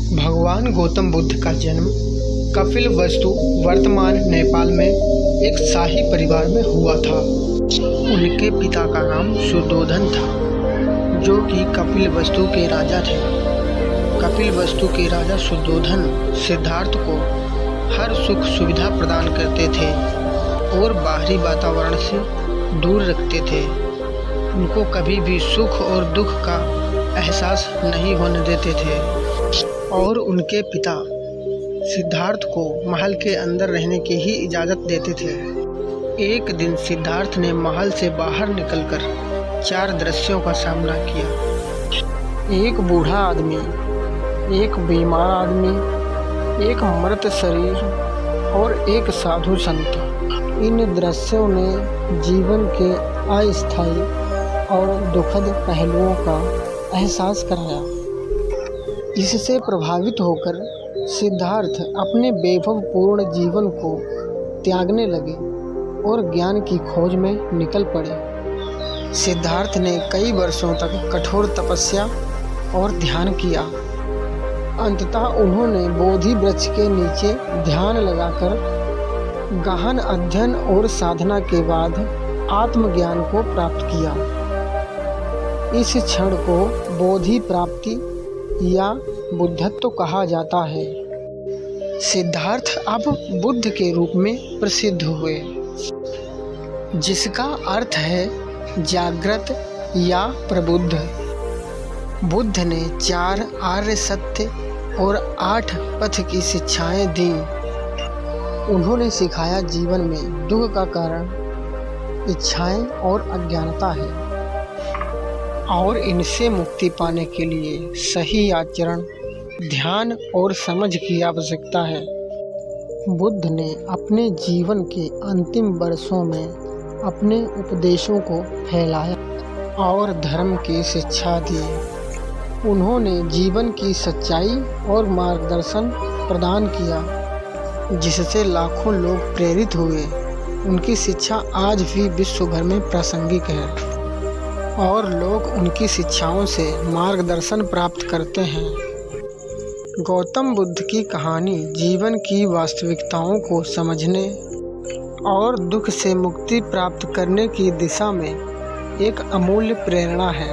भगवान गौतम बुद्ध का जन्म कपिलवस्तु वर्तमान नेपाल में एक शाही परिवार में हुआ था। उनके पिता का नाम सुद्धोधन था, जो कि कपिलवस्तु के राजा थे। कपिलवस्तु के राजा सुद्धोधन सिद्धार्थ को हर सुख सुविधा प्रदान करते थे और बाहरी वातावरण से दूर रखते थे। उनको कभी भी सुख और दुख का एहसास नहीं होने देते थे और उनके पिता सिद्धार्थ को महल के अंदर रहने की ही इजाज़त देते थे। एक दिन सिद्धार्थ ने महल से बाहर निकलकर 4 दृश्यों का सामना किया। एक बूढ़ा आदमी, एक बीमार आदमी, एक मृत शरीर और एक साधु संत। इन दृश्यों ने जीवन के अस्थायी और दुखद पहलुओं का एहसास कराया। इससे प्रभावित होकर सिद्धार्थ अपने वैभवपूर्ण जीवन को त्यागने लगे और ज्ञान की खोज में निकल पड़े। सिद्धार्थ ने कई वर्षों तक कठोर तपस्या और ध्यान किया। अंततः उन्होंने बोधि वृक्ष के नीचे ध्यान लगाकर गहन अध्ययन और साधना के बाद आत्मज्ञान को प्राप्त किया। इस क्षण को बोधि प्राप्ति या बुद्धत्व कहा जाता है। सिद्धार्थ अब बुद्ध के रूप में प्रसिद्ध हुए, जिसका अर्थ है जागृत या प्रबुद्ध। बुद्ध ने 4 आर्य सत्य और 8 पथ की शिक्षाएं दी। उन्होंने सिखाया जीवन में दुख का कारण इच्छाएं और अज्ञानता है और इनसे मुक्ति पाने के लिए सही आचरण, ध्यान और समझ की आवश्यकता है। बुद्ध ने अपने जीवन के अंतिम वर्षों में अपने उपदेशों को फैलाया और धर्म की शिक्षा दी। उन्होंने जीवन की सच्चाई और मार्गदर्शन प्रदान किया, जिससे लाखों लोग प्रेरित हुए। उनकी शिक्षा आज भी विश्व भर में प्रासंगिक है और लोग उनकी शिक्षाओं से मार्गदर्शन प्राप्त करते हैं। गौतम बुद्ध की कहानी जीवन की वास्तविकताओं को समझने और दुख से मुक्ति प्राप्त करने की दिशा में एक अमूल्य प्रेरणा है।